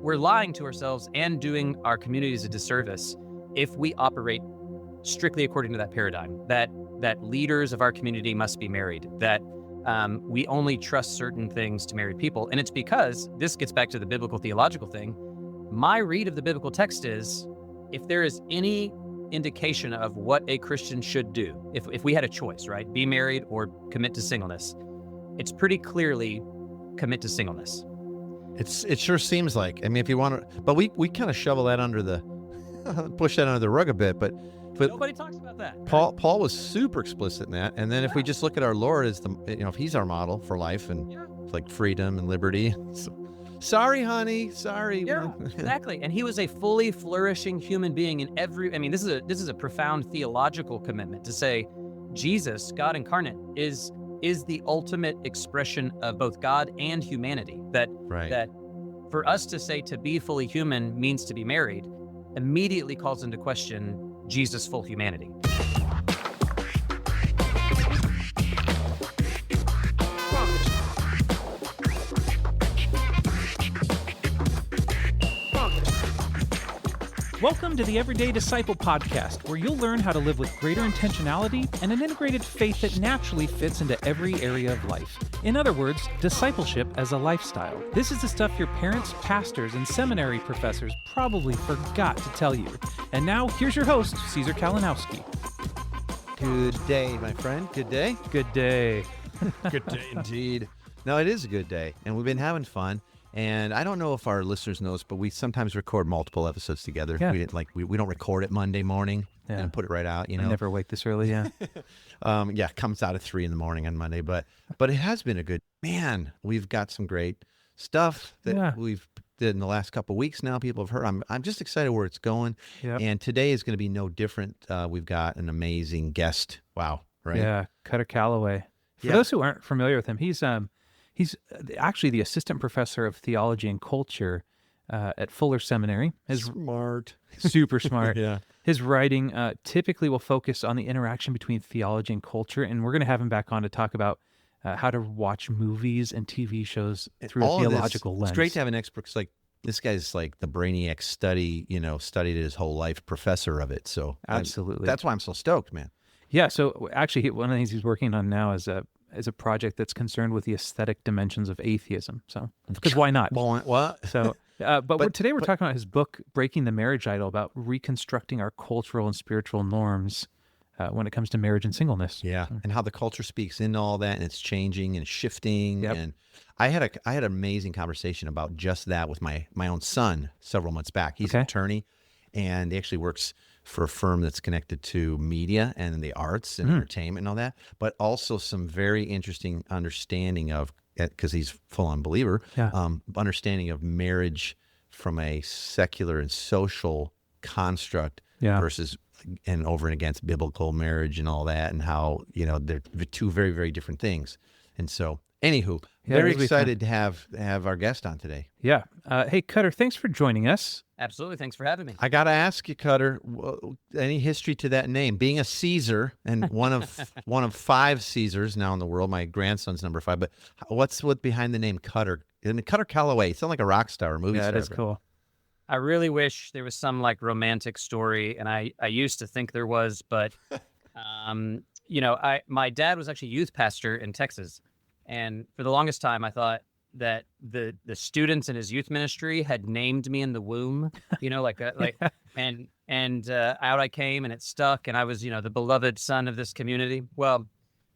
we're lying to ourselves and doing our communities a disservice if we operate strictly according to that paradigm, that leaders of our community must be married, that we only trust certain things to married people. And it's because, this gets back to the biblical theological thing, my read of the biblical text is, if there is any indication of what a Christian should do, if we had a choice, right, be married or commit to singleness, it's pretty clearly commit to singleness. It sure seems like. I mean, if you want to, but we kind of shovel that under the, push that under the rug a bit, but nobody talks about that. Right? Paul was super explicit in that. And then if we just look at our Lord as if he's our model for life and like freedom and liberty. So, sorry, honey. Sorry. Yeah, exactly. And he was a fully flourishing human being in every, I mean, this is a profound theological commitment to say Jesus, God incarnate, is the ultimate expression of both God and humanity. That for us to say to be fully human means to be married immediately calls into question Jesus' full humanity. Welcome to the Everyday Disciple podcast, where you'll learn how to live with greater intentionality and an integrated faith that naturally fits into every area of life. In other words, discipleship as a lifestyle. This is the stuff your parents, pastors, and seminary professors probably forgot to tell you. And now, here's your host, Caesar Kalinowski. Good day, my friend. Good day. Good day. Good day indeed. No, it is a good day, and we've been having fun. And I don't know if our listeners know this, but we sometimes record multiple episodes together. Yeah. We don't record it Monday morning and put it right out. I never wake this early. Yeah. It comes out at 3 a.m. on Monday. But it has been a good, man. We've got some great stuff that we've did in the last couple of weeks. Now people have heard. I'm just excited where it's going. Yep. And today is going to be no different. We've got an amazing guest. Wow. Right. Yeah. Cutter Calloway. For those who aren't familiar with him, He's actually the assistant professor of theology and culture at Fuller Seminary. Super smart. Yeah. His writing typically will focus on the interaction between theology and culture, and we're going to have him back on to talk about how to watch movies and TV shows through a theological lens. It's great to have an expert. Like this guy's like the brainiac studied his whole life, professor of it. So absolutely, that's why I'm so stoked, man. Yeah. So actually, one of the things he's working on now is a project that's concerned with the aesthetic dimensions of atheism. So, because why not? What? So, but today we're talking about his book, Breaking the Marriage Idol, about reconstructing our cultural and spiritual norms when it comes to marriage and singleness. Yeah, and how the culture speaks into all that, and it's changing and shifting. Yep. And I had an amazing conversation about just that with my own son several months back. He's an attorney, and he actually works for a firm that's connected to media and the arts and entertainment and all that, but also some very interesting understanding of, because he's full-on believer, understanding of marriage from a secular and social construct versus and over and against biblical marriage and all that, and how, they're two very, very different things. And so, anywho, very excited to have our guest on today. Yeah. Hey, Cutter, thanks for joining us. Absolutely. Thanks for having me. I got to ask you, Cutter, any history to that name? Being a Caesar and one of 5 Caesars now in the world. My grandson's number 5. But what's behind the name Cutter? And Cutter Calloway. You sound like a rock star or movie star. Yeah, that is cool. I really wish there was some like romantic story, and I used to think there was, but my dad was actually youth pastor in Texas, and for the longest time I thought that the students in his youth ministry had named me in the womb, and out I came, and it stuck, and I was, the beloved son of this community. Well,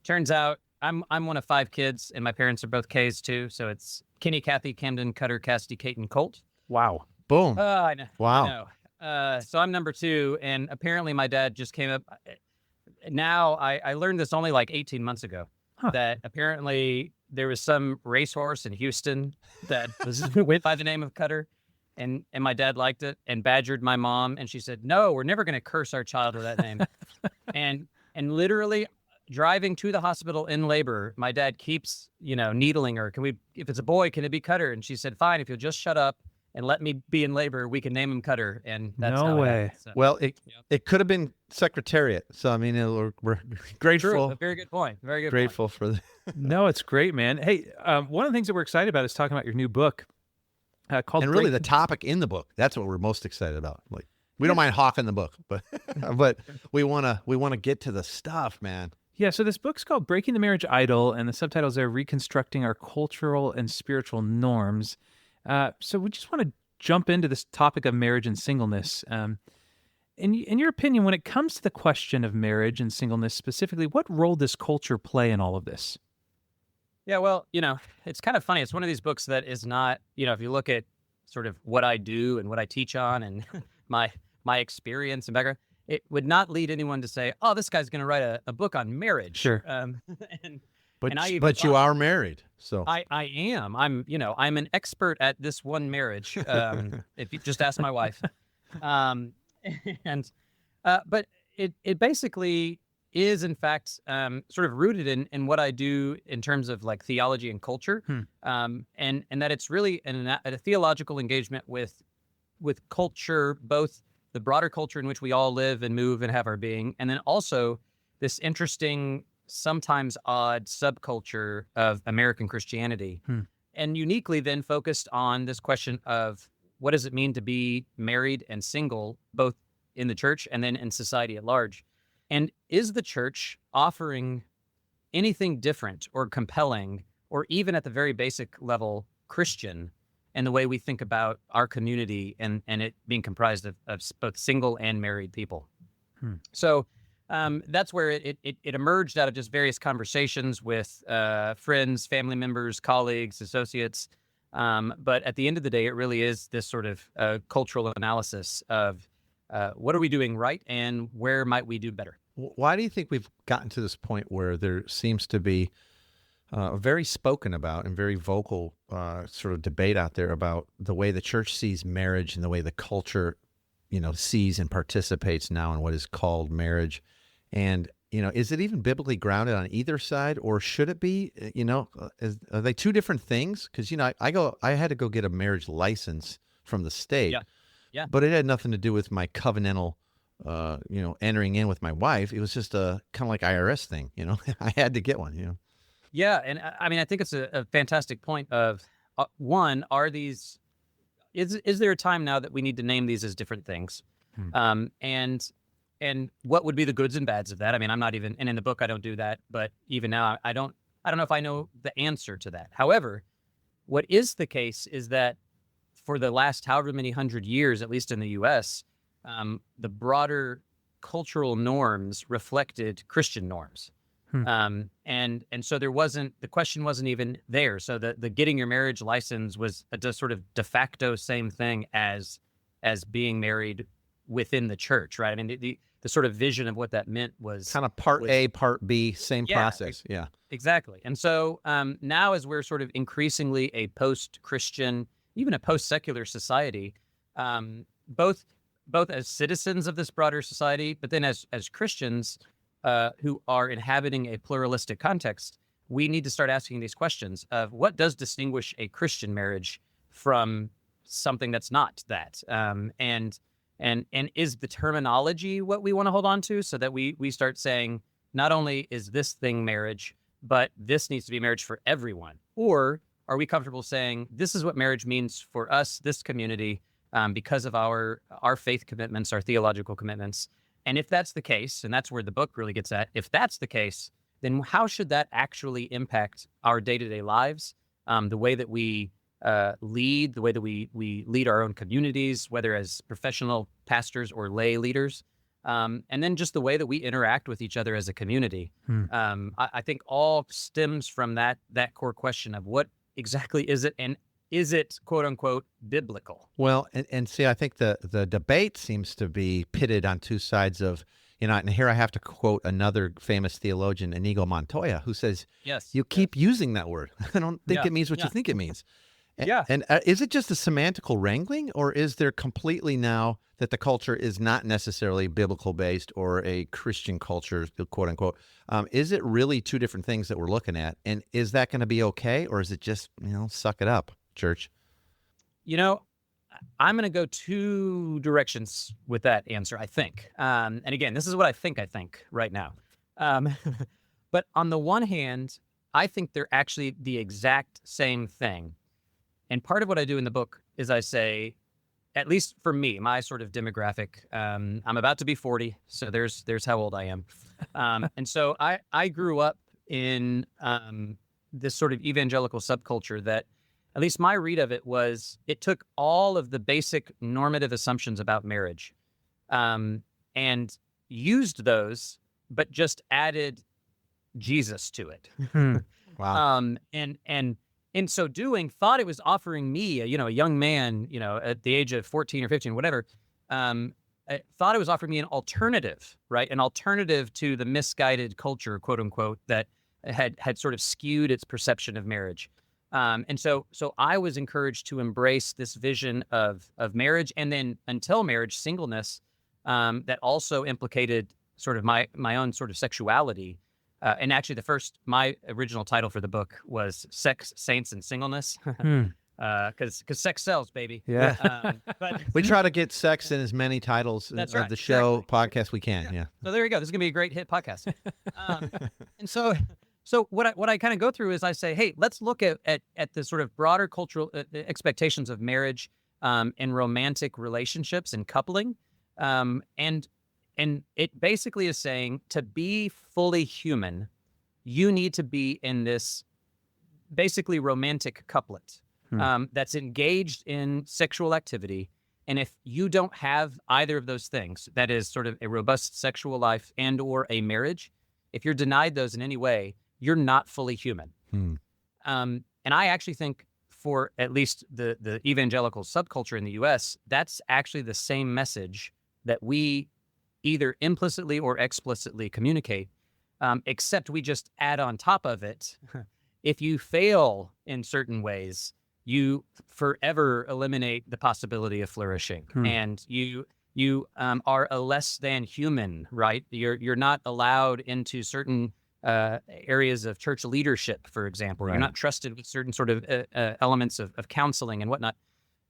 turns out I'm one of 5 kids, and my parents are both K's too. So it's Kenny, Kathy, Camden, Cutter, Cassidy, Kate, and Colt. Wow. Boom. I know. Wow. I know. So I'm number 2, and apparently my dad just came up. Now I learned this only like 18 months ago, that apparently there was some racehorse in Houston that went by the name of Cutter, and my dad liked it and badgered my mom, and she said, "No, we're never going to curse our child with that name." and literally driving to the hospital in labor, my dad keeps needling her. If it's a boy, can it be Cutter? And she said, "Fine, if you'll just shut up and let me be in labor, we can name him Cutter." And that's no way. So, well, it could have been Secretariat. So I mean, we're grateful. True. Very good point. Very good. Grateful for the. No, it's great, man. Hey, one of the things that we're excited about is talking about your new book. called And really Break- the topic in the book, that's what we're most excited about. Like, we don't mind hawking the book, but but we want to get to the stuff, man. Yeah, so this book's called Breaking the Marriage Idol, and the subtitles are Reconstructing Our Cultural and Spiritual Norms. So we just want to jump into this topic of marriage and singleness. In your opinion, when it comes to the question of marriage and singleness specifically, what role does culture play in all of this? Yeah, well, it's kind of funny. It's one of these books that is not, if you look at sort of what I do and what I teach on and my experience and background, it would not lead anyone to say, "Oh, this guy's going to write a book on marriage." Sure. And But I even but you thought- are married, so I am. I'm an expert at this one marriage. If you just ask my wife, and but it basically is in fact sort of rooted in what I do in terms of like theology and culture, and that it's really a theological engagement with culture, both the broader culture in which we all live and move and have our being, and then also this interesting, sometimes odd subculture of American Christianity, and uniquely then focused on this question of what does it mean to be married and single, both in the church and then in society at large. And is the church offering anything different or compelling, or even at the very basic level, Christian in the way we think about our community and it being comprised of both single and married people? So that's where it emerged out of just various conversations with friends, family members, colleagues, associates. But at the end of the day, it really is this sort of cultural analysis of what are we doing right and where might we do better? why do you think we've gotten to this point where there seems to be a very spoken about and very vocal sort of debate out there about the way the church sees marriage and the way the culture, sees and participates now in what is called marriage? And, is it even biblically grounded on either side, or should it be, are they two different things? Because, I had to go get a marriage license from the state, Yeah. but it had nothing to do with my covenantal entering in with my wife. It was just a kind of like IRS thing, I had to get one, Yeah, and I mean, I think it's a fantastic point of one, are these, is there a time now that we need to name these as different things? And what would be the goods and bads of that? I mean, I'm not even, and in the book I don't do that, but even now I don't know if I know the answer to that. However, what is the case is that for the last however many hundred years, at least in the US, the broader cultural norms reflected Christian norms. And so the question wasn't even there. So the getting your marriage license was a sort of de facto same thing as being married within the church, right? I mean, the sort of vision of what that meant was kind of part A, part B, same process. Yeah, exactly. And so now as we're sort of increasingly a post-Christian, even a post-secular society, both as citizens of this broader society, but then as Christians who are inhabiting a pluralistic context, we need to start asking these questions of what does distinguish a Christian marriage from something that's not that, and is the terminology what we want to hold on to, so that we start saying not only is this thing marriage, but this needs to be marriage for everyone, or are we comfortable saying this is what marriage means for us, this community, because of our faith commitments, our theological commitments? And if that's the case, and that's where the book really gets at, if that's the case, then how should that actually impact our day-to-day lives, the way that we lead, the way that we lead our own communities, whether as professional pastors or lay leaders, and then just the way that we interact with each other as a community. I think all stems from that core question of what exactly is it, and is it, quote unquote, biblical? Well, and see, I think the debate seems to be pitted on two sides of, and here I have to quote another famous theologian, Inigo Montoya, who says, Yes, you keep using that word. I don't think it means what you think it means. And is it just a semantical wrangling, or is there completely now that the culture is not necessarily biblical based or a Christian culture, quote unquote? Is it really two different things that we're looking at? And is that going to be okay? Or is it just, suck it up, church? I'm going to go two directions with that answer, I think. And again, this is what I think right now. But on the one hand, I think they're actually the exact same thing. And part of what I do in the book is I say, at least for me, my sort of demographic, I'm about to be 40, so there's how old I am. And so I grew up in this sort of evangelical subculture that, at least my read of it was, it took all of the basic normative assumptions about marriage and used those, but just added Jesus to it. Wow. And in so doing, thought it was offering me, a young man, at the age of 14 or 15, whatever, I thought it was offering me an alternative, right? An alternative to the misguided culture, quote unquote, that had sort of skewed its perception of marriage. And so I was encouraged to embrace this vision of marriage, and then until marriage, singleness, that also implicated sort of my own sort of sexuality. And actually, my original title for the book was Sex, Saints, and Singleness. Because sex sells, baby. Yeah. But We try to get sex in as many titles That's of right, the show exactly. podcast we can. Yeah. So there you go. This is gonna be a great hit podcast. And so what I kind of go through is I say, hey, let's look at the sort of broader cultural expectations of marriage and romantic relationships and coupling, and it basically is saying, to be fully human, you need to be in this basically romantic couplet that's engaged in sexual activity. And if you don't have either of those things, that is sort of a robust sexual life and or a marriage, if you're denied those in any way, you're not fully human. And I actually think, for at least the evangelical subculture in the U.S., that's actually the same message that we either implicitly or explicitly communicate, except we just add on top of it. If you fail in certain ways, you forever eliminate the possibility of flourishing, and you are a less than human, right? You're not allowed into certain areas of church leadership, for example. Right. You're not trusted with certain sort of elements of counseling and whatnot.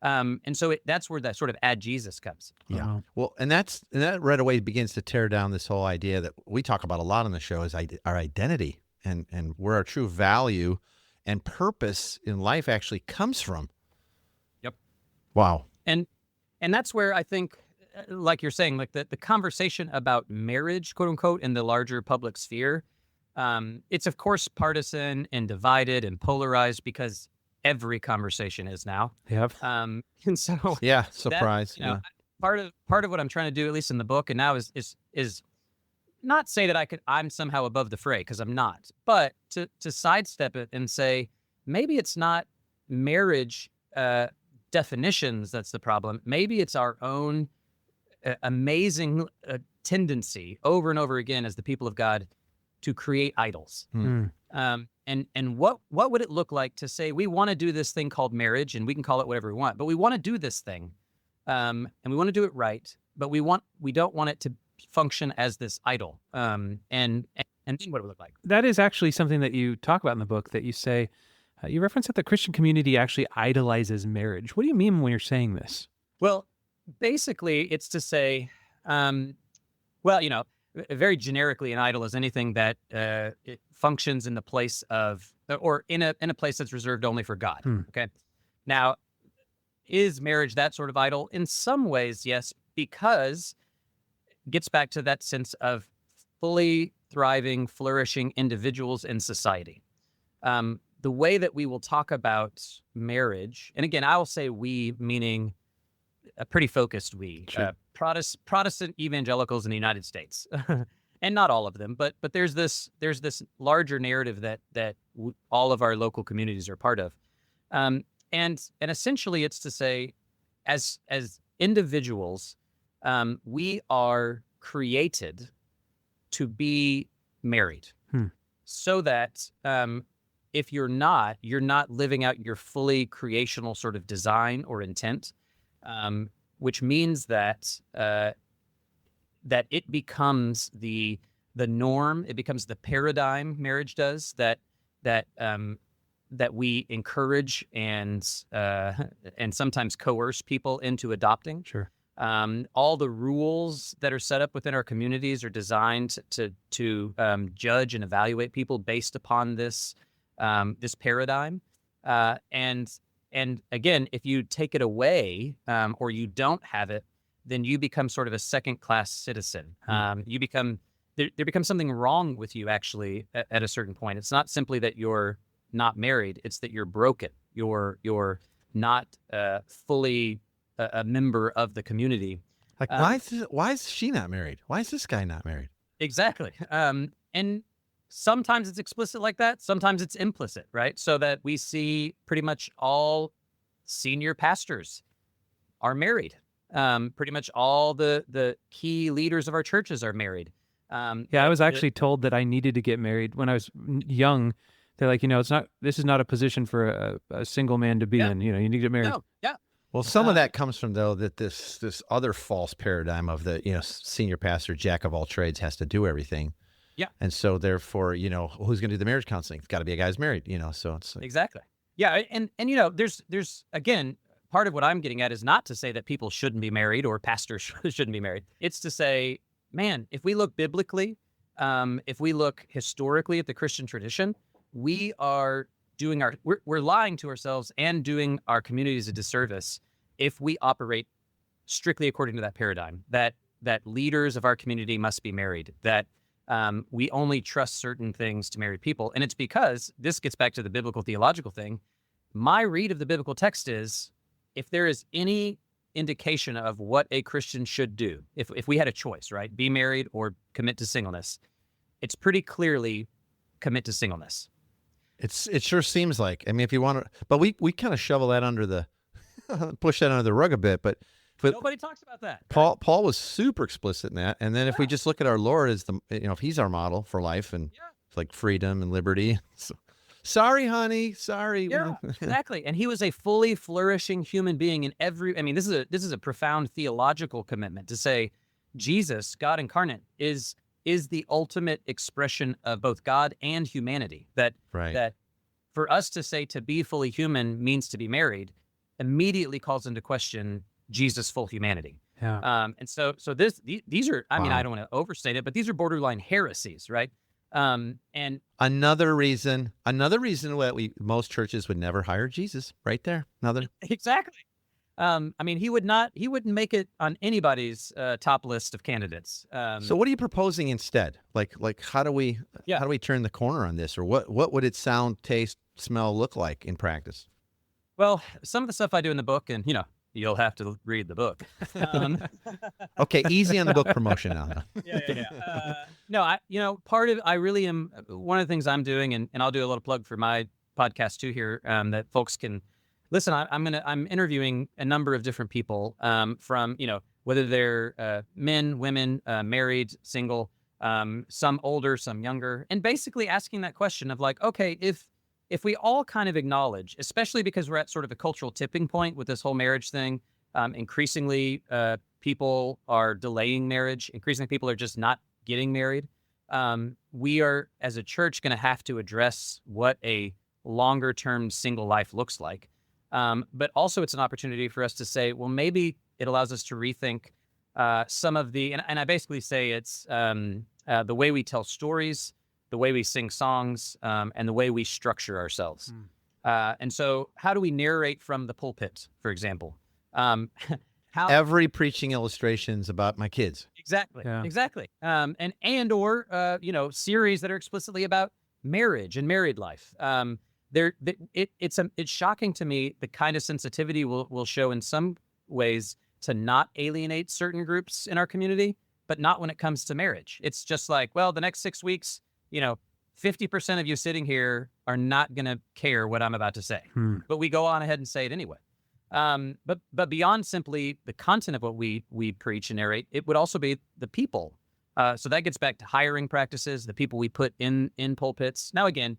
And so that's where that sort of add Jesus comes. Yeah. Well, and that right away begins to tear down this whole idea that we talk about a lot on the show, is our identity and where our true value and purpose in life actually comes from. Yep. Wow. And that's where I think, like you're saying, like the conversation about marriage, quote unquote, in the larger public sphere, it's of course partisan and divided and polarized, because every conversation is now. Yep. And so yeah, surprise. Part of what I'm trying to do, at least in the book and now, is not say that I'm somehow above the fray, because I'm not, but to sidestep it and say, maybe it's not marriage definitions that's the problem. Maybe it's our own amazing tendency over and over again as the people of God to create idols. And what would it look like to say, we want to do this thing called marriage, and we can call it whatever we want, but we want to do this thing, and we want to do it right, but we don't want it to function as this idol. And then what it would look like. That is actually something that you talk about in the book, that you say, you reference that the Christian community actually idolizes marriage. What do you mean when you're saying this? Well, basically, it's to say, very generically, an idol is anything that it functions in the place of, or in a place that's reserved only for God. Okay. Now, is marriage that sort of idol? In some ways, yes, because it gets back to that sense of fully thriving, flourishing individuals in society. The way that we will talk about marriage, and again, I will say we, meaning a pretty focused we, Sure. Protestant evangelicals in the United States, and not all of them, but there's this larger narrative that all of our local communities are part of, and essentially it's to say, as individuals, we are created to be married, so that if you're not living out your fully creational sort of design or intent. Which means that that it becomes the norm, it becomes the paradigm, marriage does, that we encourage and sometimes coerce people into adopting. Sure. All the rules that are set up within our communities are designed to judge and evaluate people based upon this paradigm, and And again, if you take it away or you don't have it, then you become sort of a second-class citizen. You become there becomes something wrong with you actually at a certain point. It's not simply that you're not married; it's that you're broken. You're not fully a member of the community. Like, why is she not married? Why is this guy not married? Exactly. And sometimes it's explicit like that. Sometimes it's implicit, right? So that we see pretty much all senior pastors are married. Pretty much all the key leaders of our churches are married. I was actually told that I needed to get married when I was young. They're like, this is not a position for a single man to be in. You need to get married. No, yeah. Well, some of that comes from, though, that this other false paradigm of the, senior pastor, jack of all trades, has to do everything. Yeah. And so therefore, who's going to do the marriage counseling? It's got to be a guy who's married, so it's like... Exactly. Yeah. And there's again, part of what I'm getting at is not to say that people shouldn't be married or pastors shouldn't be married. It's to say, man, if we look biblically, if we look historically at the Christian tradition, we are doing we're lying to ourselves and doing our communities a disservice if we operate strictly according to that paradigm, that leaders of our community must be married, that we only trust certain things to married people. And it's because this gets back to the biblical theological thing. My read of the biblical text is, if there is any indication of what a Christian should do, if we had a choice, right, be married or commit to singleness, it's pretty clearly commit to singleness. It sure seems like. I mean, if you want to, but we kind of shovel that under the, push that under the rug a bit. But nobody talks about that. Paul was super explicit in that. And then if we just look at our Lord as if he's our model for life and like freedom and liberty. So, sorry, honey. Sorry. Yeah, exactly. And he was a fully flourishing human being in every. I mean, this is a profound theological commitment to say Jesus, God incarnate, is the ultimate expression of both God and humanity. That for us to say to be fully human means to be married immediately calls into question Jesus' full humanity. Yeah. And so these are, I mean, I don't want to overstate it, but these are borderline heresies, right? And another reason that most churches would never hire Jesus, right there. Exactly. I mean, he wouldn't make it on anybody's top list of candidates. So what are you proposing instead? Like how do we turn the corner on this, or what would it sound, taste, smell, look like in practice? Well, some of the stuff I do in the book, and you'll have to read the book. Okay, easy on the book promotion now. No, I really am. One of the things I'm doing, and I'll do a little plug for my podcast too here, that folks can listen. I'm interviewing a number of different people, from whether they're men, women, married, single, some older, some younger, and basically asking that question of like, okay, if we all kind of acknowledge, especially because we're at sort of a cultural tipping point with this whole marriage thing, increasingly people are delaying marriage. Increasingly people are just not getting married. We are, as a church, going to have to address what a longer term single life looks like. But also it's an opportunity for us to say, well, maybe it allows us to rethink some of the, and I basically say it's the way we tell stories, the way we sing songs, and the way we structure ourselves. And so how do we narrate from the pulpit, for example? Every preaching illustrations about my kids. Exactly. Or series that are explicitly about marriage and married life. It's shocking to me the kind of sensitivity we'll show in some ways to not alienate certain groups in our community, but not when it comes to marriage. It's just like, well, the next 6 weeks, 50% of you sitting here are not going to care what I'm about to say, but we go on ahead and say it anyway. But beyond simply the content of what we preach and narrate, it would also be the people. So that gets back to hiring practices, the people we put in pulpits. Now, again,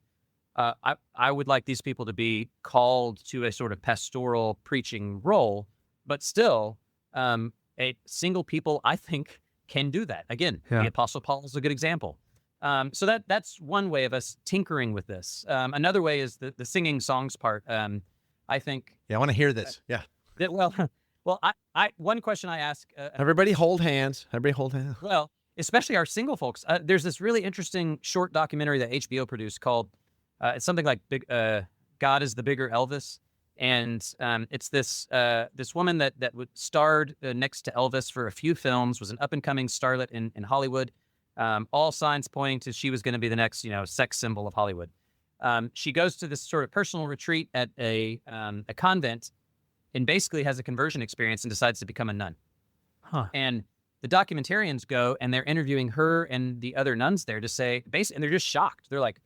I would like these people to be called to a sort of pastoral preaching role, but still, a single people, I think, can do that. Again, the Apostle Paul is a good example. So that's one way of us tinkering with this. Another way is the singing songs part. I think. Yeah, I want to hear this. One question I ask. Everybody hold hands. Well, especially our single folks. There's this really interesting short documentary that HBO produced called, it's something like God is the Bigger Elvis. And it's this woman that starred next to Elvis for a few films, was an up and coming starlet in Hollywood. All signs pointing to she was going to be the next, sex symbol of Hollywood. She goes to this sort of personal retreat at a convent, and basically has a conversion experience and decides to become a nun. And the documentarians go and they're interviewing her and the other nuns there to say, basically, and they're just shocked. They're like,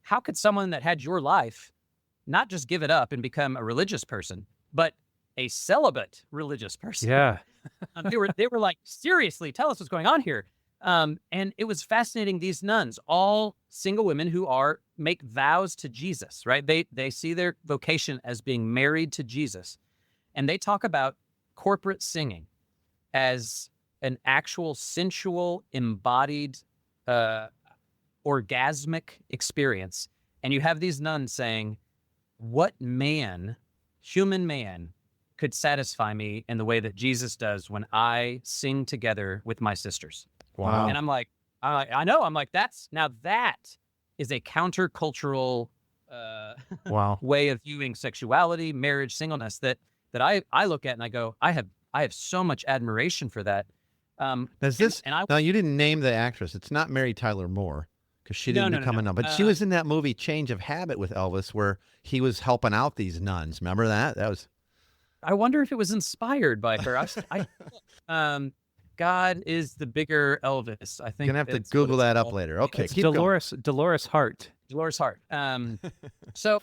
how could someone that had your life not just give it up and become a religious person, but a celibate religious person? Yeah. They were like, seriously, tell us what's going on here. And it was fascinating. These nuns, all single women who make vows to Jesus, right? They see their vocation as being married to Jesus. And they talk about corporate singing as an actual sensual, embodied, orgasmic experience. And you have these nuns saying, what human man, could satisfy me in the way that Jesus does when I sing together with my sisters? Wow. And I'm like, I know. I'm like, that is a countercultural Wow. way of viewing sexuality, marriage, singleness that I look at and I go, I have so much admiration for that. Now you didn't name the actress. It's not Mary Tyler Moore, because she didn't become a nun. But she was in that movie Change of Habit with Elvis, where he was helping out these nuns. Remember that? That was. I wonder if it was inspired by her. God is the bigger Elvis. I think You're gonna have to Google that up later. Okay, it's keep going. Dolores Hart. Dolores Hart. So,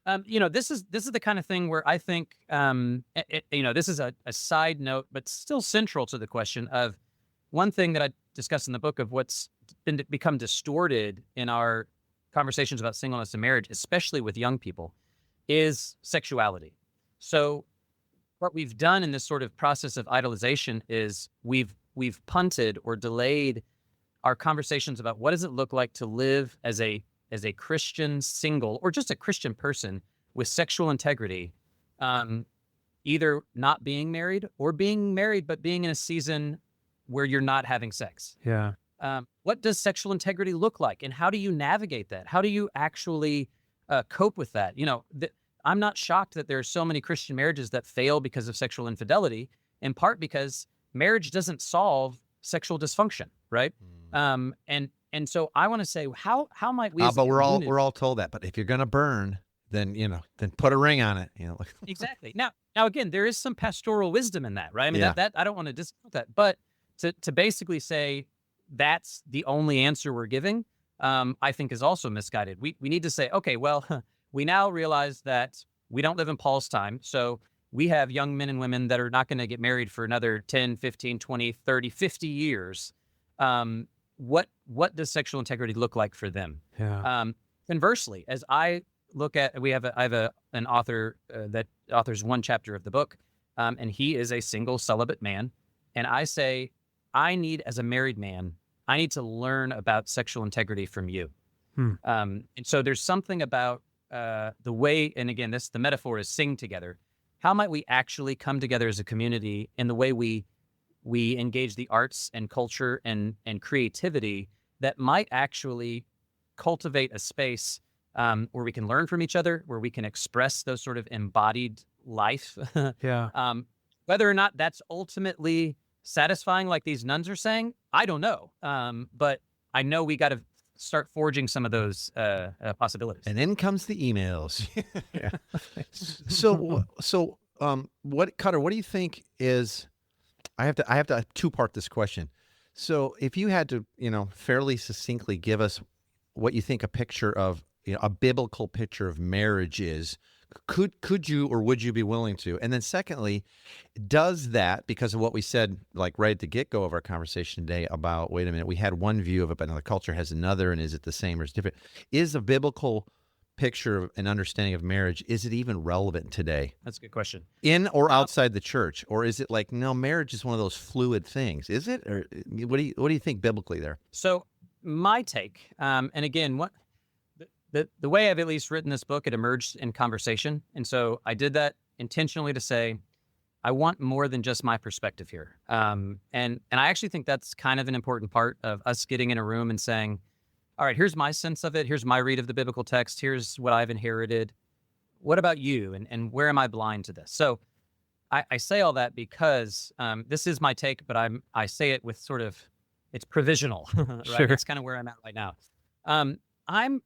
this is the kind of thing where I think, this is a side note, but still central to the question of one thing that I discuss in the book of what's become distorted in our conversations about singleness and marriage, especially with young people, is sexuality. So what we've done in this sort of process of idolization is we've punted or delayed our conversations about what does it look like to live as a Christian single or just a Christian person with sexual integrity, either not being married or being married, but being in a season where you're not having sex. Yeah. What does sexual integrity look like? And how do you navigate that? How do you actually cope with that? I'm not shocked that there are so many Christian marriages that fail because of sexual infidelity, in part because marriage doesn't solve sexual dysfunction, right? And so I want to say, how might we? But we're all told that. But if you're gonna burn, then put a ring on it. Exactly. Now again, there is some pastoral wisdom in that, right? I mean, that I don't want to discount that, but to basically say that's the only answer we're giving, I think is also misguided. We need to say, okay, well, we now realize that we don't live in Paul's time, so we have young men and women that are not going to get married for another 10, 15, 20, 30, 50 years. What does sexual integrity look like for them? Yeah. Conversely, as I look at, I have an author that authors one chapter of the book, and he is a single celibate man. And I say, as a married man, I need to learn about sexual integrity from you. And so there's something about the way, and again, the metaphor is sing together. How might we actually come together as a community in the way we engage the arts and culture and creativity that might actually cultivate a space where we can learn from each other, where we can express those sort of embodied life. Yeah. Whether or not that's ultimately satisfying, like these nuns are saying, I don't know. But I know we got to start forging some of those possibilities. And in comes the emails. Yeah. So, Cutter, what do you think is? I have to two-part this question. So, if you had to, fairly succinctly give us what you think a picture of, a biblical picture of marriage is, could you or would you be willing to? And then secondly, does that, because of what we said, like right at the get-go of our conversation today about, wait a minute, we had one view of it, but another culture has another, and is it the same or is it different? Is a biblical picture of an understanding of marriage, is it even relevant today? That's a good question. In or outside the church? Or is it like, no, marriage is one of those fluid things? Is it? Or what do you think biblically there? So my take, and again, the way I've at least written this book, it emerged in conversation. And so I did that intentionally to say, I want more than just my perspective here. And I actually think that's kind of an important part of us getting in a room and saying, all right, here's my sense of it. Here's my read of the biblical text. Here's what I've inherited. what about you? And where am I blind to this? So I say all that because this is my take, but I say it with sort of, it's provisional, right? Sure. That's kind of where I'm at right now. I'm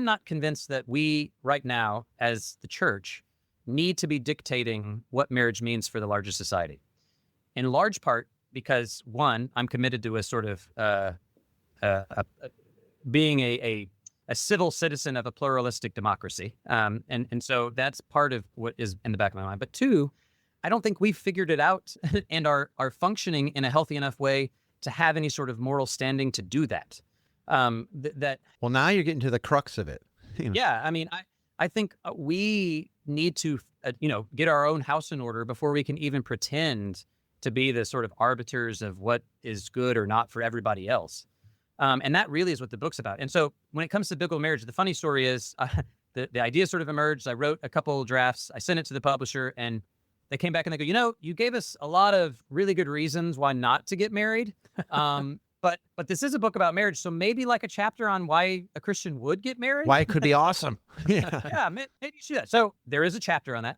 not convinced that we right now as the church need to be dictating what marriage means for the larger society. In large part because, one, I'm committed to a sort of being a civil citizen of a pluralistic democracy. And so that's part of what is in the back of my mind. But two, I don't think we've figured it out and are functioning in a healthy enough way to have any sort of moral standing to do that. Well, now you're getting to the crux of it. Yeah, I mean, I think we need to, get our own house in order before we can even pretend to be the sort of arbiters of what is good or not for everybody else. And that really is what the book's about. And so when it comes to biblical marriage, the funny story is the idea sort of emerged. I wrote a couple of drafts. I sent it to the publisher, and they came back and they go, you gave us a lot of really good reasons why not to get married. But this is a book about marriage. So maybe like a chapter on why a Christian would get married. Why it could be awesome. Yeah, maybe you should do that. So there is a chapter on that.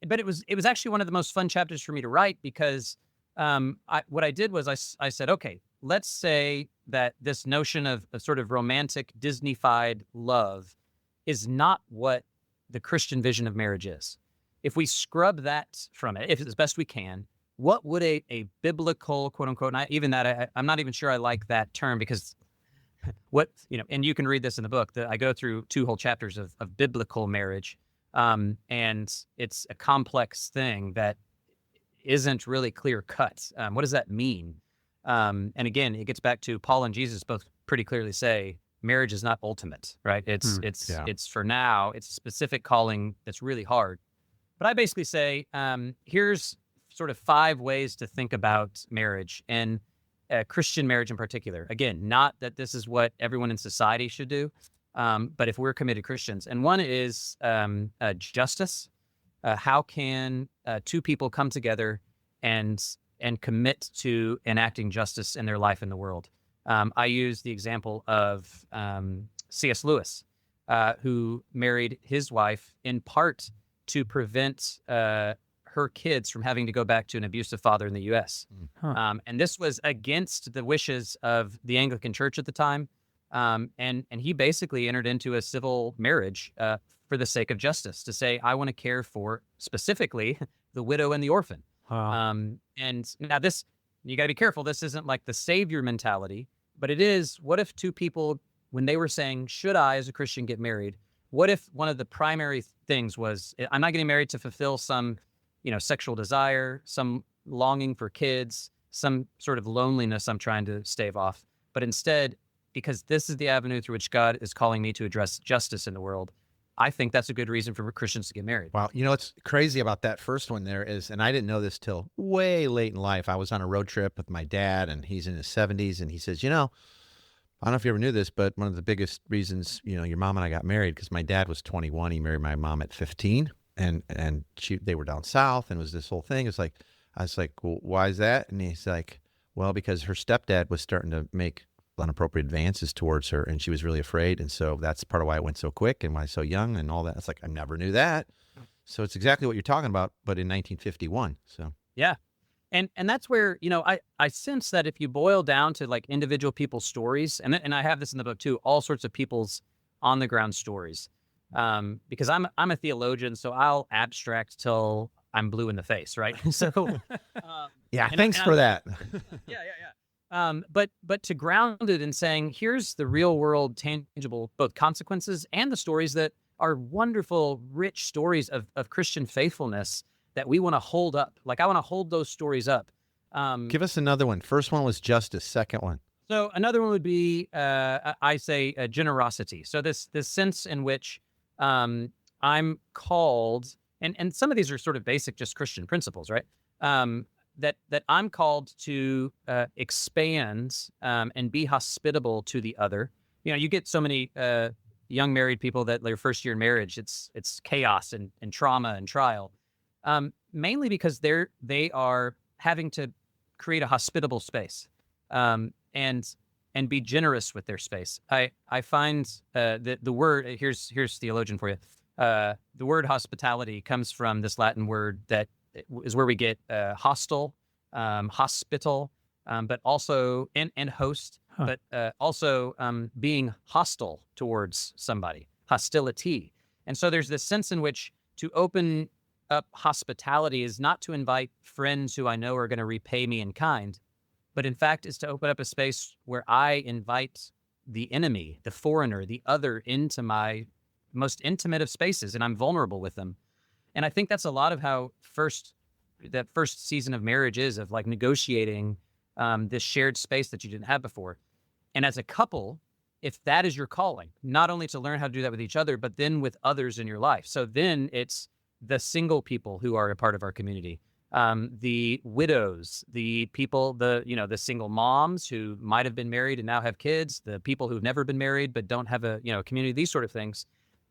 But it was actually one of the most fun chapters for me to write because what I did was I said, okay, let's say that this notion of a sort of romantic Disney-fied love is not what the Christian vision of marriage is. If we scrub that from it, if as best we can, what would a biblical, quote unquote, and even that, I'm not even sure I like that term because and you can read this in the book, that I go through 2 whole chapters of biblical marriage. And it's a complex thing that isn't really clear cut. What does that mean? And again, it gets back to Paul and Jesus both pretty clearly say marriage is not ultimate, right? It's for now, it's a specific calling that's really hard. But I basically say, here's sort of 5 ways to think about marriage and Christian marriage in particular. Again, not that this is what everyone in society should do, but if we're committed Christians. And one is justice. How can 2 people come together and commit to enacting justice in their life in the world? I use the example of C.S. Lewis, who married his wife in part to prevent her kids from having to go back to an abusive father in the U.S. And this was against the wishes of the Anglican Church at the time. And he basically entered into a civil marriage for the sake of justice, to say, I want to care for specifically the widow and the orphan. Wow. And now this, you got to be careful. This isn't like the savior mentality, but it is, what if 2 people, when they were saying, should I as a Christian get married? What if one of the primary things was, I'm not getting married to fulfill some, sexual desire, some longing for kids, some sort of loneliness I'm trying to stave off, but instead, because this is the avenue through which God is calling me to address justice in the world, I think that's a good reason for Christians to get married. Wow. What's crazy about that first one there is, and I didn't know this till way late in life. I was on a road trip with my dad, and he's in his 70s, and he says, I don't know if you ever knew this, but one of the biggest reasons, your mom and I got married, because my dad was 21. He married my mom at 15, and they were down south, and it was this whole thing. It's like, I was like, well, why is that? And he's like, well, because her stepdad was starting to make inappropriate advances towards her, and she was really afraid, and so that's part of why it went so quick and why so young and all that. It's like, I never knew that. So it's exactly what you're talking about, but in 1951. So yeah, and that's where I sense that if you boil down to like individual people's stories, and I have this in the book too, all sorts of people's on the ground stories, because I'm a theologian, so I'll abstract till I'm blue in the face, right? So yeah, thanks for that. Yeah. But to ground it in saying, here's the real world, tangible, both consequences and the stories that are wonderful, rich stories of Christian faithfulness that we want to hold up. Like I want to hold those stories up. Give us another one. First one was justice. Second one. So another one would be, I say, generosity. So this sense in which I'm called, and some of these are sort of basic, just Christian principles, right? That I'm called to expand and be hospitable to the other. You get so many young married people that their first year in marriage, it's chaos and trauma and trial, mainly because they are having to create a hospitable space and be generous with their space. I find the word, here's theologian for you. The word hospitality comes from this Latin word that is where we get hostel, hospital, but also and host, but also being hostile towards somebody, hostility. And so there's this sense in which to open up hospitality is not to invite friends who I know are going to repay me in kind, but in fact is to open up a space where I invite the enemy, the foreigner, the other into my most intimate of spaces, and I'm vulnerable with them. And I think that's a lot of how that first season of marriage is, of like negotiating this shared space that you didn't have before. And as a couple, if that is your calling, not only to learn how to do that with each other, but then with others in your life. So then it's the single people who are a part of our community, the widows, the people, the single moms who might have been married and now have kids, the people who've never been married but don't have a community, these sort of things.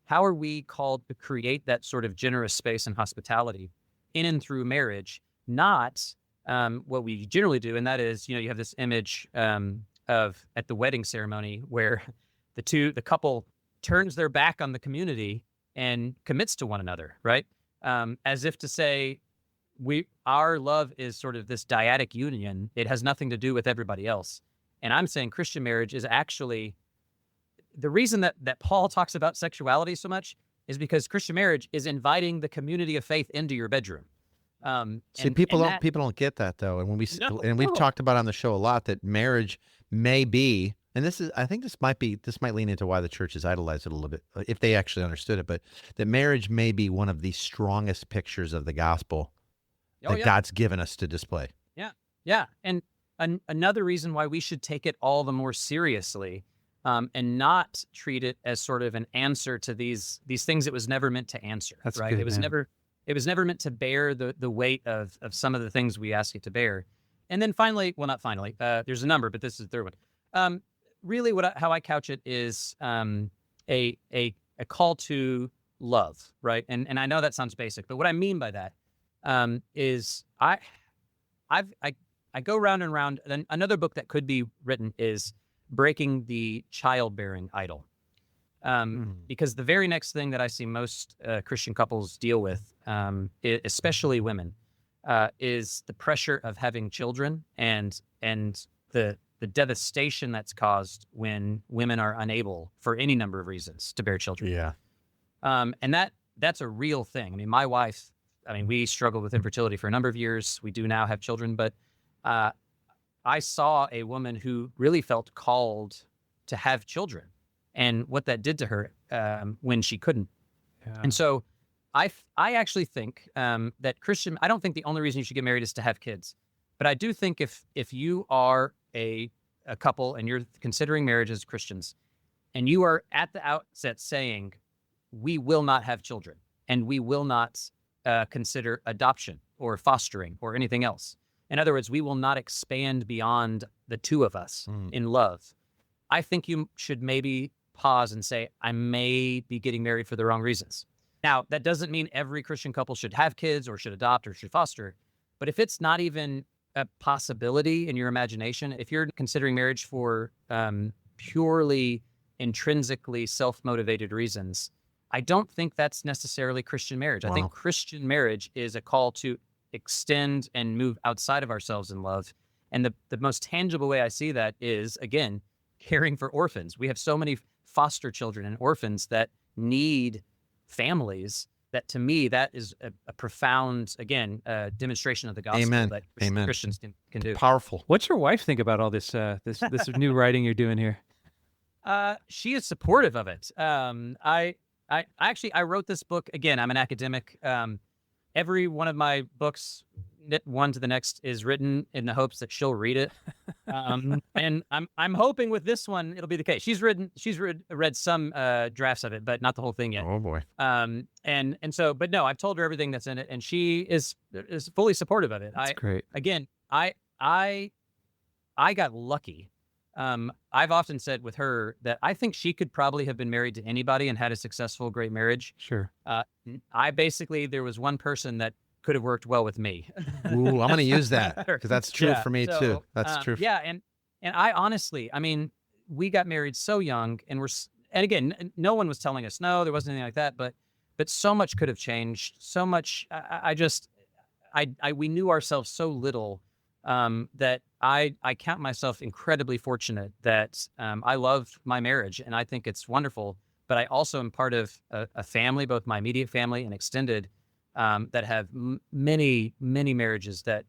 How are we called to create that sort of generous space and hospitality in and through marriage, not what we generally do? And that is, you have this image of at the wedding ceremony where the couple turns their back on the community and commits to one another, right? As if to say, our love is sort of this dyadic union. It has nothing to do with everybody else. And I'm saying Christian marriage is actually the reason that Paul talks about sexuality so much is because Christian marriage is inviting the community of faith into your bedroom. See, people don't get that though. And we've talked about on the show a lot that marriage may be, and I think this might lean into why the church has idolized it a little bit, if they actually understood it, but that marriage may be one of the strongest pictures of the gospel that God's given us to display. Yeah. Yeah. And another reason why we should take it all the more seriously, and not treat it as sort of an answer to these things it was never meant to answer. That's right. Good, it was never meant to bear the weight of some of the things we ask it to bear. And then finally, well, not finally, there's a number, but this is the third one. Really how I couch it is a call to love, right? And I know that sounds basic, but what I mean by that is I go round and round. Then another book that could be written is Breaking the Childbearing Idol. Because the very next thing that I see most Christian couples deal with, especially women, is the pressure of having children and the devastation that's caused when women are unable, for any number of reasons, to bear children. Yeah. And that's a real thing. I mean, my wife, we struggled with infertility for a number of years. We do now have children, but I saw a woman who really felt called to have children and what that did to her when she couldn't. Yeah. And so I actually think that I don't think the only reason you should get married is to have kids. But I do think if you are a couple and you're considering marriage as Christians, and you are at the outset saying, we will not have children and we will not consider adoption or fostering or anything else. In other words, we will not expand beyond the two of us in love. I think you should maybe pause and say, I may be getting married for the wrong reasons. Now, that doesn't mean every Christian couple should have kids or should adopt or should foster. But if it's not even a possibility in your imagination, if you're considering marriage for purely intrinsically self-motivated reasons, I don't think that's necessarily Christian marriage. Wow. I think Christian marriage is a call to extend and move outside of ourselves in love. And the most tangible way I see that is, again, caring for orphans. We have so many foster children and orphans that need families that, to me, that is a profound, again, demonstration of the gospel. Amen. That Amen. Christians can do. Powerful. What's your wife think about all this this new writing you're doing here? She is supportive of it. I wrote this book. Again, I'm an academic. Every one of my books, one to the next, is written in the hopes that she'll read it. And I'm hoping with this one it'll be the case. She's read some drafts of it, but not the whole thing yet. Oh boy. And so, but no, I've told her everything that's in it, and she is fully supportive of it. That's great. Again, I got lucky. I've often said with her that I think she could probably have been married to anybody and had a successful, great marriage. Sure. There was one person that could have worked well with me. Ooh, I'm going to use that because that's true for me too. That's true. Yeah. And I honestly, we got married so young, and again, no one was telling us no, there wasn't anything like that. But but so much could have changed. So much. We knew ourselves so little that I count myself incredibly fortunate that I love my marriage and I think it's wonderful. But I also am part of a family, both my immediate family and extended, that have many marriages that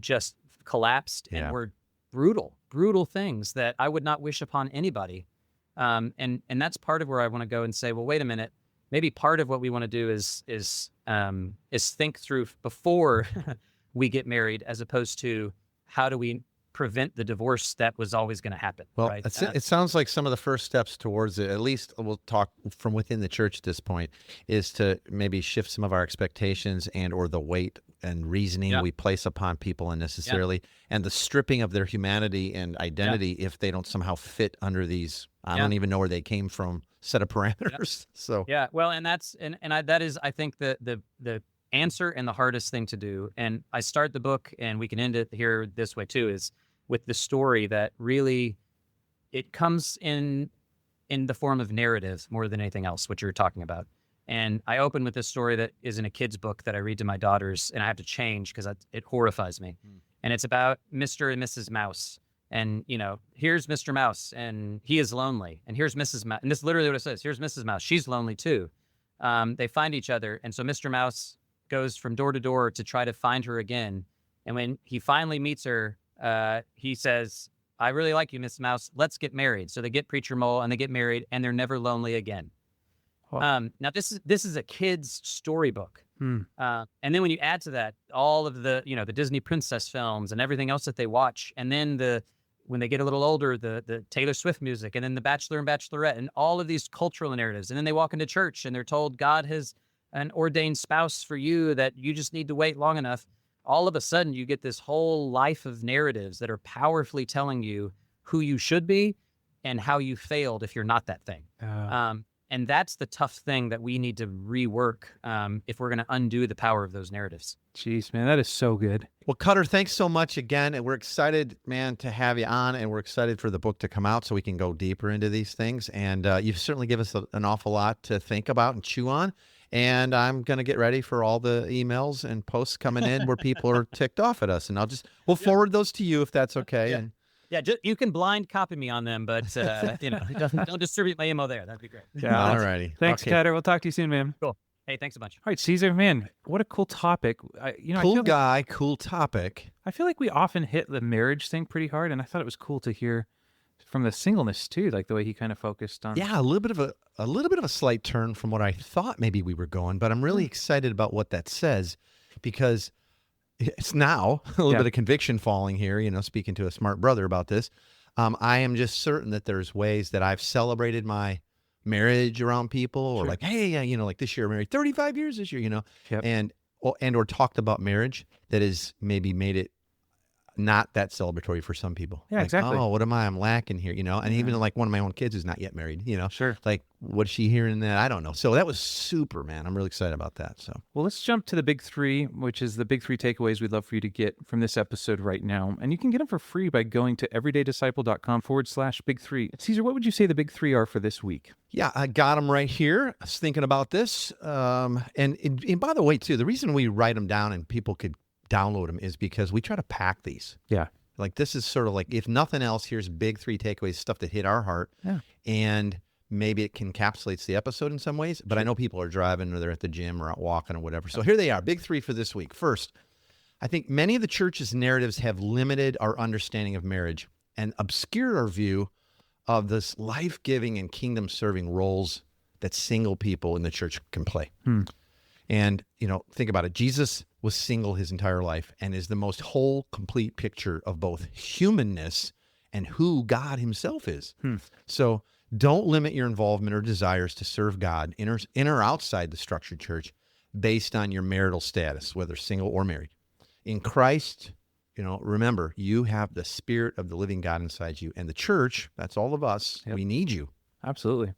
just collapsed and were brutal things that I would not wish upon anybody. And that's part of where I want to go and say, well, wait a minute. Maybe part of what we want to do is think through before we get married, as opposed to how do we prevent the divorce that was always going to happen. Well, right? it sounds like some of the first steps towards it, at least we'll talk from within the church at this point, is to maybe shift some of our expectations and or the weight and reasoning we place upon people unnecessarily, and the stripping of their humanity and identity if they don't somehow fit under these, I don't even know where they came from, set of parameters. So well, and that's that is, I think, the answer and the hardest thing to do. And I start the book, and we can end it here this way too, is with the story that really it comes in the form of narrative more than anything else, what you're talking about. And I open with this story that is in a kid's book that I read to my daughters, and I have to change because it horrifies me. And it's about Mr. and Mrs. Mouse. And, here's Mr. Mouse, and he is lonely. And here's Mrs. Mouse. And this is literally what it says. Here's Mrs. Mouse. She's lonely too. They find each other. And so Mr. Mouse goes from door to door to try to find her again. And when he finally meets her, he says, I really like you, Miss Mouse. Let's get married. So they get Preacher Mole and they get married, and they're never lonely again. Wow. Now this is a kid's storybook. And then when you add to that all of the, the Disney princess films and everything else that they watch, and then when they get a little older, the Taylor Swift music, and then the Bachelor and Bachelorette, and all of these cultural narratives, and then they walk into church and they're told God has an ordained spouse for you that you just need to wait long enough. All of a sudden you get this whole life of narratives that are powerfully telling you who you should be and how you failed if you're not that thing. And that's the tough thing that we need to rework if we're going to undo the power of those narratives. Jeez, man, that is so good. Well, Cutter, thanks so much again. And we're excited, man, to have you on, and we're excited for the book to come out so we can go deeper into these things. And you've certainly given us an awful lot to think about and chew on. And I'm going to get ready for all the emails and posts coming in where people are ticked off at us. And we'll forward those to you if that's okay. Yeah. And you can blind copy me on them, but don't distribute my emo there. That'd be great. Yeah, all righty. Thanks, Cutter. We'll talk to you soon, man. Cool. Hey, thanks a bunch. All right, Caesar, man, what a cool topic. Cool guy, cool topic. I feel like we often hit the marriage thing pretty hard, and I thought it was cool to hear from the singleness too, like the way he kind of focused on. Yeah, a little bit of a slight turn from what I thought maybe we were going, but I'm really excited about what that says, because it's now a little bit of conviction falling here, speaking to a smart brother about this. I am just certain that there's ways that I've celebrated my marriage around people, or like, hey, like this year I married 35 years this year, and or talked about marriage that has maybe made it not that celebratory for some people. Yeah, like, exactly. Oh, what am I? I'm lacking here, and even like one of my own kids who's not yet married, Sure. Like, what's she hearing that? I don't know. So that was super, man. I'm really excited about that. So, well, let's jump to the big three, which is the big three takeaways we'd love for you to get from this episode right now. And you can get them for free by going to everydaydisciple.com/big three. Caesar, what would you say the big three are for this week? Yeah, I got them right here. I was thinking about this. And by the way, too, the reason we write them down and people could download them is because we try to pack these. Yeah. Like, this is sort of like, if nothing else, here's big three takeaways, stuff that hit our heart. Yeah. And maybe it encapsulates the episode in some ways, but I know people are driving or they're at the gym or out walking or whatever. So here they are, big three for this week. First, I think many of the church's narratives have limited our understanding of marriage and obscured our view of this life-giving and kingdom-serving roles that single people in the church can play. And, think about it. Jesus was single his entire life and is the most whole, complete picture of both humanness and who God himself is. So don't limit your involvement or desires to serve God in or outside the structured church based on your marital status, whether single or married. In Christ, remember, you have the Spirit of the living God inside you. And the church, that's all of us. Yep. We need you. Absolutely.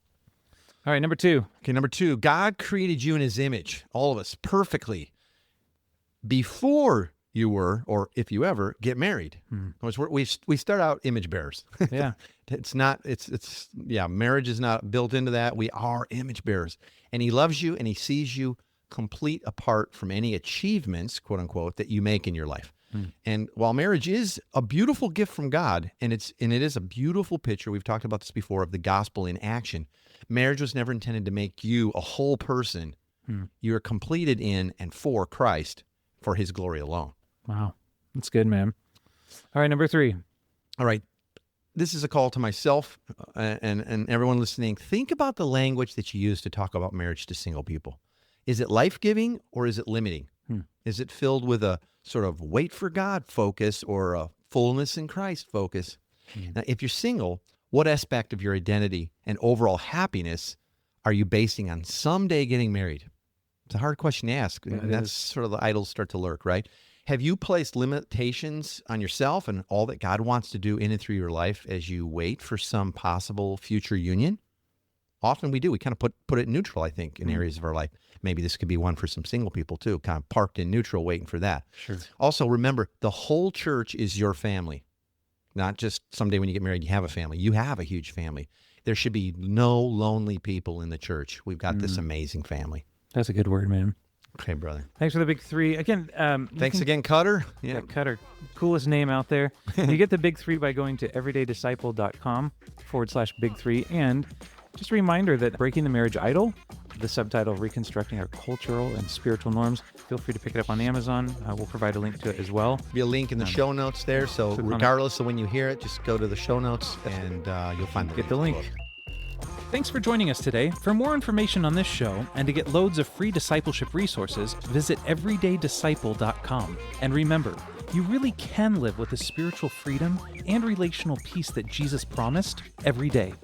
All right, number two. Okay, number two, God created you in his image, all of us, perfectly, before you were, or if you ever get married. We start out image bearers. Yeah. Marriage is not built into that. We are image bearers. And he loves you and he sees you complete apart from any achievements, quote unquote, that you make in your life. And while marriage is a beautiful gift from God, and it is a beautiful picture, we've talked about this before, of the gospel in action, marriage was never intended to make you a whole person. You are completed in and for Christ, for his glory alone. Wow. That's good, man. All right, number 3. All right. This is a call to myself and everyone listening. Think about the language that you use to talk about marriage to single people. Is it life-giving or is it limiting? Is it filled with a sort of wait for God focus or a fullness in Christ focus? Now, if you're single, what aspect of your identity and overall happiness are you basing on someday getting married? It's a hard question to ask. And that's sort of the idols start to lurk, right? Have you placed limitations on yourself and all that God wants to do in and through your life as you wait for some possible future union? Often we do. We kind of put it in neutral, I think, in areas of our life. Maybe this could be one for some single people too, kind of parked in neutral, waiting for that. Sure. Also, remember, the whole church is your family. Not just someday when you get married, you have a family. You have a huge family. There should be no lonely people in the church. We've got this amazing family. That's a good word, man. Okay, brother. Thanks for the big 3. Again, thanks again, Cutter. Yeah, Cutter. Coolest name out there. You get the big 3 by going to everydaydisciple.com/big3. And just a reminder that Breaking the Marriage Idol, the subtitle Reconstructing Our Cultural and Spiritual Norms, feel free to pick it up on Amazon. We'll provide a link to it as well. There'll be a link in the show notes there. So regardless of when you hear it, just go to the show notes and you'll find the link. Thanks for joining us today. For more information on this show and to get loads of free discipleship resources, visit everydaydisciple.com. And remember, you really can live with the spiritual freedom and relational peace that Jesus promised every day.